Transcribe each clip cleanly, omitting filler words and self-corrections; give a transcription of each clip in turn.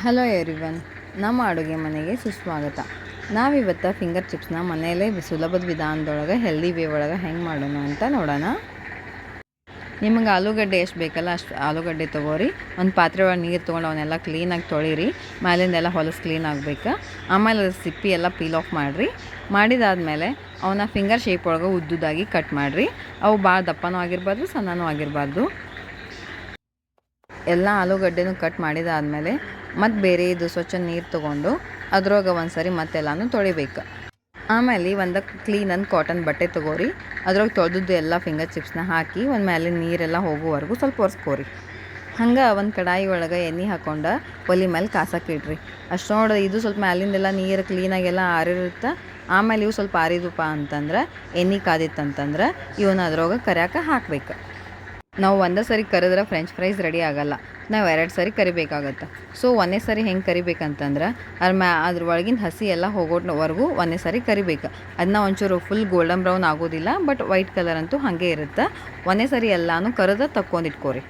Hello everyone, ನಮ್ಮ ಅಡುಗೆ ಮನೆಗೆ ಸುಸ್ವಾಗತ. ನಾವಿವತ್ತು ಫಿಂಗರ್ ಚಿಪ್ಸ್ನ ಮನೆಯಲ್ಲೇ ಸುಲಭದ ವಿಧಾನದೊಳಗೆ ಹೆಲ್ದಿ ವೇ ಒಳಗೆ ಹೆಂಗೆ ಮಾಡೋಣ ಅಂತ ನೋಡೋಣ. ನಿಮಗೆ ಆಲೂಗಡ್ಡೆ ಎಷ್ಟು ಬೇಕಲ್ಲ ಅಷ್ಟು ಆಲೂಗಡ್ಡೆ ತೊಗೋರಿ. ಒಂದು ಪಾತ್ರೆ ಒಳಗೆ ನೀರು ತೊಗೊಂಡು ಅವನ್ನೆಲ್ಲ ಕ್ಲೀನಾಗಿ ತೊಳಿರಿ. ಮೇಲಿಂದೆಲ್ಲ ಹೊಲಸು ಕ್ಲೀನ್ ಆಗಬೇಕು. ಆಮೇಲೆ ಅದ್ರ ಸಿಪ್ಪಿ ಎಲ್ಲ ಪೀಲ್ ಆಫ್ ಮಾಡಿರಿ. ಮಾಡಿದಾದ್ಮೇಲೆ ಅವನ್ನ ಫಿಂಗರ್ ಶೇಪ್ ಒಳಗೆ ಉದ್ದುದಾಗಿ ಕಟ್ ಮಾಡಿರಿ. ಅವು ಭಾಳ ದಪ್ಪನೂ ಆಗಿರಬಾರ್ದು, ಸಣ್ಣನೂ ಆಗಿರಬಾರ್ದು. ಎಲ್ಲ ಆಲೂಗಡ್ಡೆನೂ ಕಟ್ ಮಾಡಿದಾದಮೇಲೆ ಮತ್ತು ಬೇರೆ ಇದು ಸ್ವಚ್ಛ ನೀರು ತೊಗೊಂಡು ಅದ್ರೊಳಗೆ ಒಂದು ಸರಿ ಮತ್ತೆಲ್ಲನೂ ತೊಳಿಬೇಕು. ಆಮೇಲೆ ಒಂದು ಕ್ಲೀನಂದು ಕಾಟನ್ ಬಟ್ಟೆ ತೊಗೋರಿ. ಅದ್ರೊಳಗೆ ತೊಳೆದದ್ದು ಎಲ್ಲ ಫಿಂಗರ್ ಚಿಪ್ಸ್ನ ಹಾಕಿ ಒಂದು ಮೇಲೆ ನೀರೆಲ್ಲ ಹೋಗೋವರೆಗೂ ಸ್ವಲ್ಪ ಒರೆಸ್ಕೋರಿ. ಹಂಗೆ ಒಂದು ಕಡಾಯಿ ಒಳಗೆ ಎಣ್ಣೆ ಹಾಕ್ಕೊಂಡು ಒಲೆ ಮೇಲೆ ಕಾಸಕ್ಕೆ ಇಡ್ರಿ. ಅಷ್ಟು ನೋಡಿ ಇದು ಸ್ವಲ್ಪ ಮ್ಯಾಲಿಂದೆಲ್ಲ ನೀರು ಕ್ಲೀನಾಗೆಲ್ಲ ಆರಿರುತ್ತೆ. ಆಮೇಲೆ ಇವು ಸ್ವಲ್ಪ ಆರಿದಪ್ಪ ಅಂತಂದ್ರೆ ಎಣ್ಣೆ ಕಾದಿತ್ತಂತಂದ್ರೆ ಇವನ್ನ ಅದ್ರೊಳಗೆ ಕರಿಯಾಕೆ ಹಾಕ್ಬೇಕು. ನಾವು ಒಂದೇ ಸರಿ ಕರೆದ್ರೆ ಫ್ರೆಂಚ್ ಫ್ರೈಸ್ ರೆಡಿ ಆಗೋಲ್ಲ, ನಾವು 2 ಸರಿ ಕರಿಬೇಕಾಗತ್ತೆ. ಸೊ ಒಂದೇ ಸರಿ ಹೆಂಗೆ ಕರಿಬೇಕಂತಂದ್ರೆ ಅದ್ರ ಒಳಗಿನ ಹಸಿ ಎಲ್ಲ ಹೋಗೋವರೆಗೂ ಒಂದೇ ಸರಿ ಕರಿಬೇಕು. ಅದನ್ನ ಒಂಚೂರು ಫುಲ್ ಗೋಲ್ಡನ್ ಬ್ರೌನ್ ಆಗೋದಿಲ್ಲ, ಬಟ್ ವೈಟ್ ಕಲರ್ ಅಂತೂ ಹಾಗೆ ಇರುತ್ತೆ. ಒಂದೇ ಸರಿ ಎಲ್ಲನೂ ಕರೆದು ತಕ್ಕೊಂಡಿಟ್ಕೋರಿ.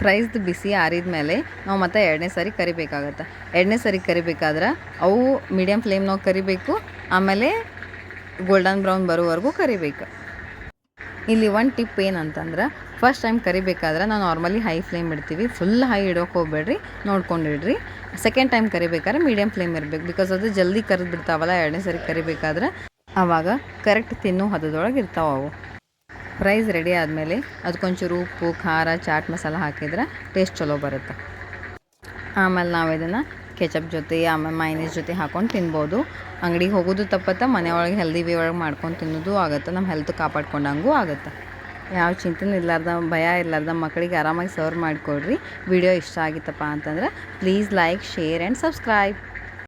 ಫ್ರೈಸ್ದು ಬಿಸಿ ಆರಿದ ಮೇಲೆ ನಾವು ಮತ್ತೆ 2ನೇ ಸರಿ ಕರಿಬೇಕಾಗತ್ತೆ. 2ನೇ ಸರಿ ಕರಿಬೇಕಾದ್ರೆ ಅವು ಮೀಡಿಯಮ್ ಫ್ಲೇಮ್ನಾಗ ಕರಿಬೇಕು. ಆಮೇಲೆ ಗೋಲ್ಡನ್ ಬ್ರೌನ್ ಬರೋವರೆಗೂ ಕರಿಬೇಕು. ಇಲ್ಲಿ ಒಂದು ಟಿಪ್ ಏನಂತಂದ್ರೆ ಫಸ್ಟ್ ಟೈಮ್ ಕರಿಬೇಕಾದ್ರೆ ನಾವು ನಾರ್ಮಲಿ ಹೈ ಫ್ಲೇಮ್ ಇಡ್ತೀವಿ. ಫುಲ್ ಹೈ ಇಡೋಕೆ ಹೋಗ್ಬೇಡ್ರಿ, ನೋಡ್ಕೊಂಡಿಡ್ರಿ. ಸೆಕೆಂಡ್ ಟೈಮ್ ಕರಿಬೇಕಾದ್ರೆ ಮೀಡಿಯಮ್ ಫ್ಲೇಮ್ ಇರಬೇಕು. ಬಿಕಾಸ್ ಅದು ಜಲ್ದಿ ಕರೆದು ಬಿಡ್ತಾವಲ್ಲ 2ನೇ ಸರಿ ಕರಿಬೇಕಾದ್ರೆ. ಆವಾಗ ಕರೆಕ್ಟ್ ತಿನ್ನೋ ಹದದೊಳಗೆ ಇರ್ತಾವೆ ಅವು. ಫ್ರೈಸ್ ರೆಡಿ ಆದಮೇಲೆ ಅದಕ್ಕೊಂಚೂರು ಉಪ್ಪು, ಖಾರ, ಚಾಟ್ ಮಸಾಲ ಹಾಕಿದ್ರೆ ಟೇಸ್ಟ್ ಚಲೋ ಬರುತ್ತೆ. ಆಮೇಲೆ ನಾವು ಇದನ್ನು ಕೆಚಪ್ ಜೊತೆ ಆಮೇಲೆ ಮೈನೀಸ್ ಜೊತೆ ಹಾಕ್ಕೊಂಡು ತಿನ್ಬೋದು. ಅಂಗಡಿಗೆ ಹೋಗೋದು ತಪ್ಪತ್ತೆ, ಮನೆಯೊಳಗೆ ಹೆಲ್ದಿ ವೇ ಒಳಗೆ ಮಾಡ್ಕೊಂಡು ತಿನ್ನೋದು ಆಗುತ್ತೆ. ನಮ್ಮ ಹೆಲ್ತ್ ಕಾಪಾಡ್ಕೊಂಡಂಗೂ ಆಗುತ್ತೆ. ಯಾವ ಚಿಂತೆನೂ ಇರಲಾರ್ದ, ಭಯ ಇರಲಾರ್ದ ಮಕ್ಕಳಿಗೆ ಆರಾಮಾಗಿ ಸರ್ವ್ ಮಾಡಿಕೊಡ್ರಿ. ವಿಡಿಯೋ ಇಷ್ಟ ಆಗಿತ್ತಪ್ಪ ಅಂತಂದ್ರೆ please like, share and subscribe.